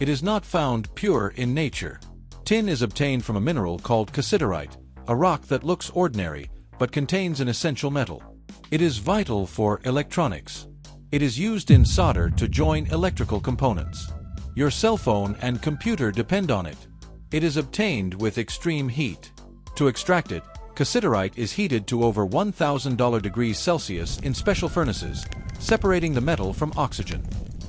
It is not found pure in nature. Tin is obtained from a mineral called cassiterite, a rock that looks ordinary but contains an essential metal. It is vital for electronics. It is used in solder to join electrical components. Your cell phone and computer depend on it. It is obtained with extreme heat. To extract it, cassiterite is heated to over 1,000 degrees Celsius in special furnaces, separating the metal from oxygen.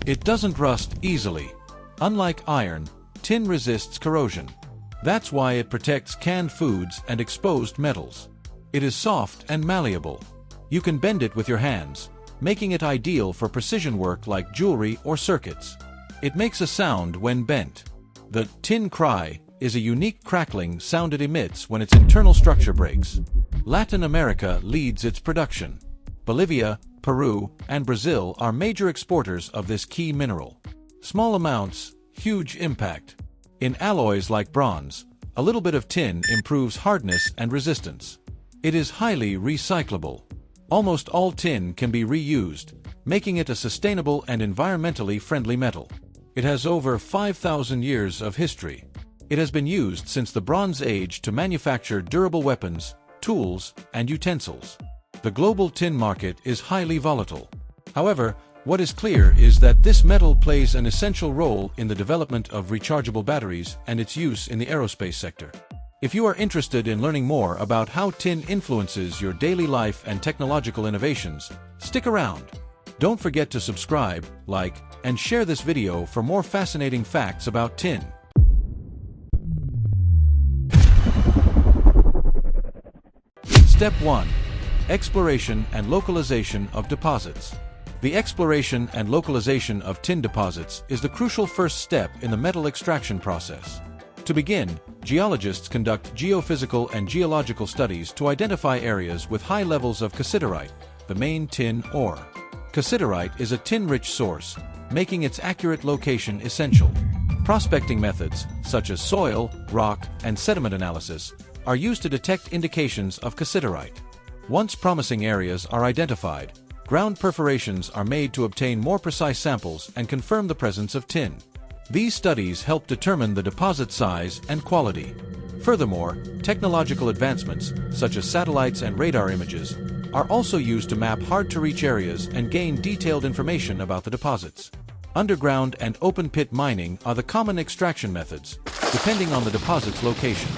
It doesn't rust easily. Unlike iron, tin resists corrosion. That's why it protects canned foods and exposed metals. It is soft and malleable. You can bend it with your hands, making it ideal for precision work like jewelry or circuits. It makes a sound when bent. The tin cry is a unique crackling sound it emits when its internal structure breaks. Latin America leads its production. Bolivia, Peru, and Brazil are major exporters of this key mineral. Small amounts, huge impact. In alloys like bronze, a little bit of tin improves hardness and resistance. It is highly recyclable. Almost all tin can be reused, making it a sustainable and environmentally friendly metal. It has over 5,000 years of history. It has been used since the Bronze Age to manufacture durable weapons, tools, and utensils. The global tin market is highly volatile. However, what is clear is that this metal plays an essential role in the development of rechargeable batteries and its use in the aerospace sector. If you are interested in learning more about how tin influences your daily life and technological innovations, stick around. Don't forget to subscribe, like, and share this video for more fascinating facts about tin. Step 1. Exploration and localization of deposits. The exploration and localization of tin deposits is the crucial first step in the metal extraction process. To begin, geologists conduct geophysical and geological studies to identify areas with high levels of cassiterite, the main tin ore. Cassiterite is a tin-rich source, making its accurate location essential. Prospecting methods, such as soil, rock, and sediment analysis, are used to detect indications of cassiterite. Once promising areas are identified, ground perforations are made to obtain more precise samples and confirm the presence of tin. These studies help determine the deposit size and quality. Furthermore, technological advancements, such as satellites and radar images, are also used to map hard-to-reach areas and gain detailed information about the deposits. Underground and open-pit mining are the common extraction methods, depending on the deposit's location.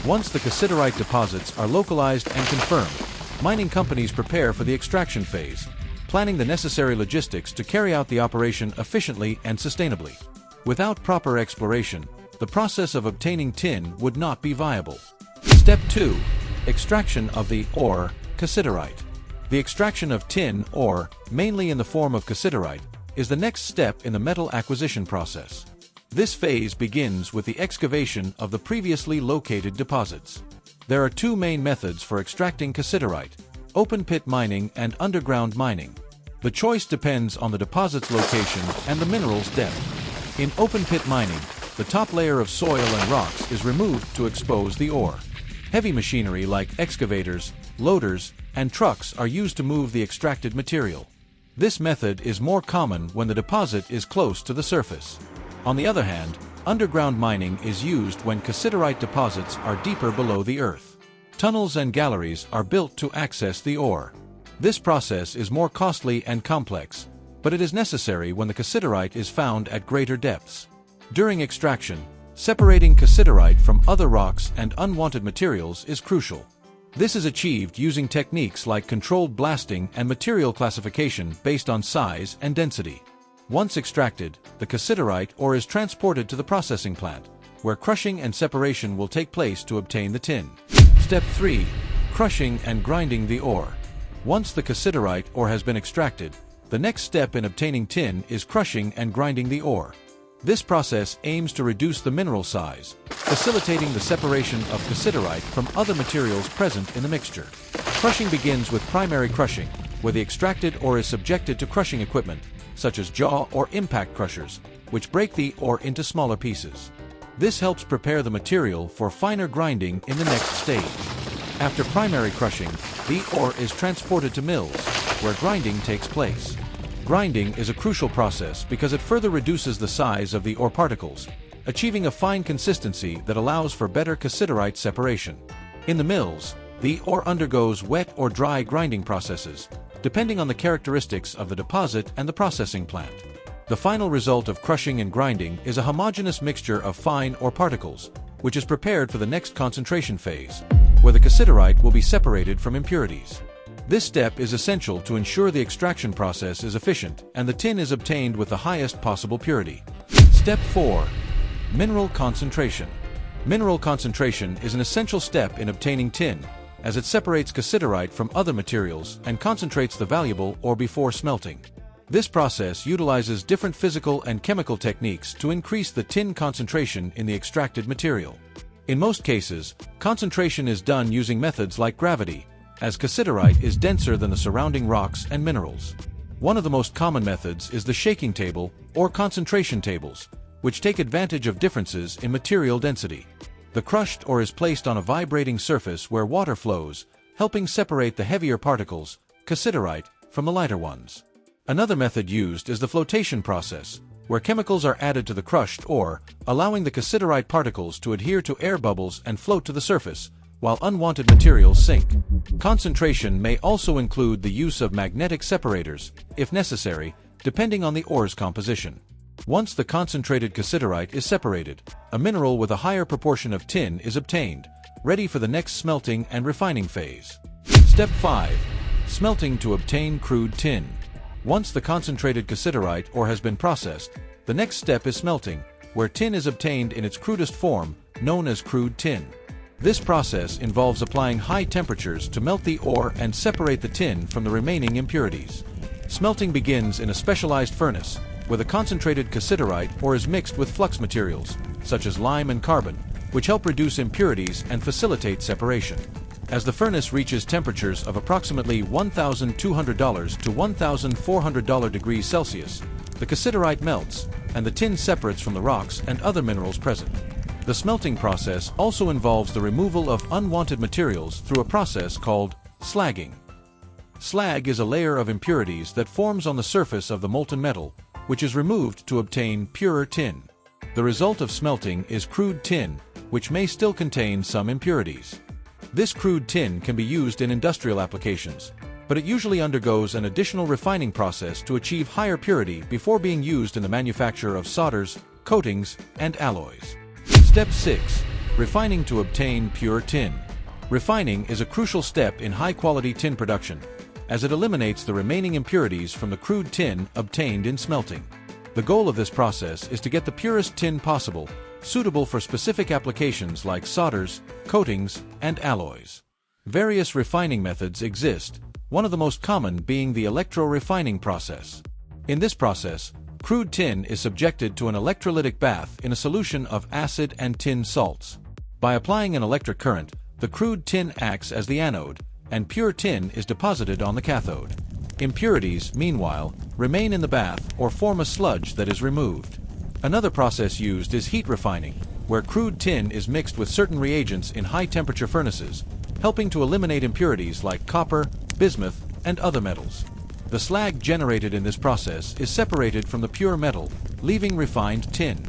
Once the cassiterite deposits are localized and confirmed, mining companies prepare for the extraction phase, planning the necessary logistics to carry out the operation efficiently and sustainably. Without proper exploration, the process of obtaining tin would not be viable. Step 2. Extraction of the ore, cassiterite. The extraction of tin ore, mainly in the form of cassiterite, is the next step in the metal acquisition process. This phase begins with the excavation of the previously located deposits. There are two main methods for extracting cassiterite: open-pit mining and underground mining. The choice depends on the deposit's location and the mineral's depth. In open-pit mining, the top layer of soil and rocks is removed to expose the ore. Heavy machinery like excavators, loaders, and trucks are used to move the extracted material. This method is more common when the deposit is close to the surface. On the other hand, underground mining is used when cassiterite deposits are deeper below the earth. Tunnels and galleries are built to access the ore. This process is more costly and complex, but it is necessary when the cassiterite is found at greater depths. During extraction, separating cassiterite from other rocks and unwanted materials is crucial. This is achieved using techniques like controlled blasting and material classification based on size and density. Once extracted, the cassiterite ore is transported to the processing plant, where crushing and separation will take place to obtain the tin. Step 3. Crushing and grinding the ore. Once the cassiterite ore has been extracted, the next step in obtaining tin is crushing and grinding the ore. This process aims to reduce the mineral size, facilitating the separation of cassiterite from other materials present in the mixture. Crushing begins with primary crushing, where the extracted ore is subjected to crushing equipment, such as jaw or impact crushers, which break the ore into smaller pieces. This helps prepare the material for finer grinding in the next stage. After primary crushing, the ore is transported to mills, where grinding takes place. Grinding is a crucial process because it further reduces the size of the ore particles, achieving a fine consistency that allows for better cassiterite separation. In the mills, the ore undergoes wet or dry grinding processes, depending on the characteristics of the deposit and the processing plant. The final result of crushing and grinding is a homogeneous mixture of fine ore particles, which is prepared for the next concentration phase, where the cassiterite will be separated from impurities. This step is essential to ensure the extraction process is efficient and the tin is obtained with the highest possible purity. Step 4. Mineral concentration. Mineral concentration is an essential step in obtaining tin, as it separates cassiterite from other materials and concentrates the valuable ore before smelting. This process utilizes different physical and chemical techniques to increase the tin concentration in the extracted material. In most cases, concentration is done using methods like gravity, as cassiterite is denser than the surrounding rocks and minerals. One of the most common methods is the shaking table or concentration tables, which take advantage of differences in material density. The crushed ore is placed on a vibrating surface where water flows, helping separate the heavier particles, cassiterite, from the lighter ones. Another method used is the flotation process, where chemicals are added to the crushed ore, allowing the cassiterite particles to adhere to air bubbles and float to the surface, while unwanted materials sink. Concentration may also include the use of magnetic separators, if necessary, depending on the ore's composition. Once the concentrated cassiterite is separated, a mineral with a higher proportion of tin is obtained, ready for the next smelting and refining phase. Step 5. Smelting to obtain crude tin. Once the concentrated cassiterite ore has been processed, the next step is smelting, where tin is obtained in its crudest form, known as crude tin. This process involves applying high temperatures to melt the ore and separate the tin from the remaining impurities. Smelting begins in a specialized furnace, where the concentrated cassiterite ore is mixed with flux materials, such as lime and carbon, which help reduce impurities and facilitate separation. As the furnace reaches temperatures of approximately $1,200 to $1,400 degrees Celsius, the cassiterite melts, and the tin separates from the rocks and other minerals present. The smelting process also involves the removal of unwanted materials through a process called slagging. Slag is a layer of impurities that forms on the surface of the molten metal, which is removed to obtain purer tin. The result of smelting is crude tin, which may still contain some impurities. This crude tin can be used in industrial applications, but it usually undergoes an additional refining process to achieve higher purity before being used in the manufacture of solders, coatings, and alloys. Step 6. Refining to obtain pure tin. Refining is a crucial step in high-quality tin production, as it eliminates the remaining impurities from the crude tin obtained in smelting. The goal of this process is to get the purest tin possible, suitable for specific applications like solders, coatings, and alloys. Various refining methods exist, one of the most common being the electro-refining process. In this process, crude tin is subjected to an electrolytic bath in a solution of acid and tin salts. By applying an electric current, the crude tin acts as the anode, and pure tin is deposited on the cathode. Impurities, meanwhile, remain in the bath or form a sludge that is removed. Another process used is heat refining, where crude tin is mixed with certain reagents in high-temperature furnaces, helping to eliminate impurities like copper, bismuth, and other metals. The slag generated in this process is separated from the pure metal, leaving refined tin.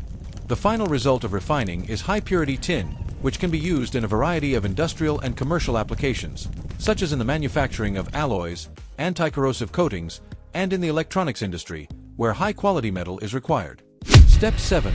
The final result of refining is high-purity tin, which can be used in a variety of industrial and commercial applications, such as in the manufacturing of alloys, anti-corrosive coatings, and in the electronics industry, where high-quality metal is required. Step 7.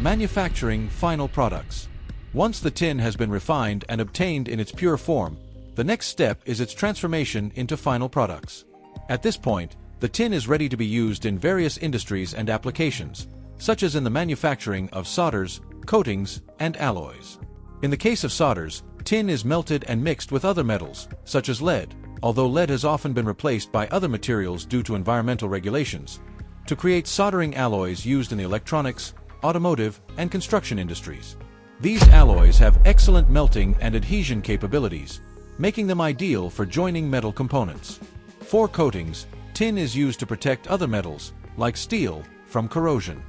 Manufacturing final products. Once the tin has been refined and obtained in its pure form, the next step is its transformation into final products. At this point, the tin is ready to be used in various industries and applications, such as in the manufacturing of solders, coatings, and alloys. In the case of solders, tin is melted and mixed with other metals, such as lead, although lead has often been replaced by other materials due to environmental regulations, to create soldering alloys used in the electronics, automotive, and construction industries. These alloys have excellent melting and adhesion capabilities, making them ideal for joining metal components. For coatings, tin is used to protect other metals, like steel, from corrosion.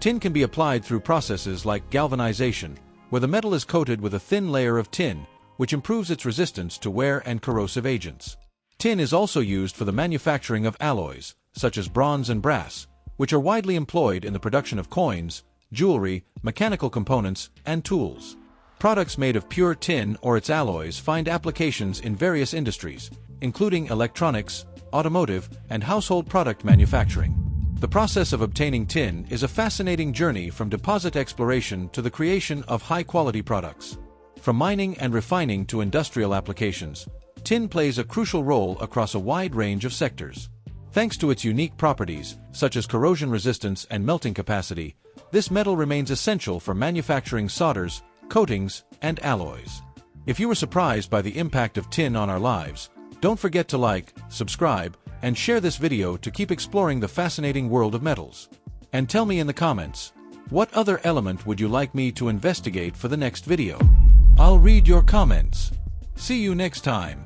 Tin can be applied through processes like galvanization, where the metal is coated with a thin layer of tin, which improves its resistance to wear and corrosive agents. Tin is also used for the manufacturing of alloys, such as bronze and brass, which are widely employed in the production of coins, jewelry, mechanical components, and tools. Products made of pure tin or its alloys find applications in various industries, including electronics, automotive, and household product manufacturing. The process of obtaining tin is a fascinating journey from deposit exploration to the creation of high-quality products. From mining and refining to industrial applications, tin plays a crucial role across a wide range of sectors. Thanks to its unique properties, such as corrosion resistance and melting capacity, this metal remains essential for manufacturing solders, coatings, and alloys. If you were surprised by the impact of tin on our lives, don't forget to like, subscribe, and share this video to keep exploring the fascinating world of metals. And tell me in the comments, what other element would you like me to investigate for the next video? I'll read your comments. See you next time.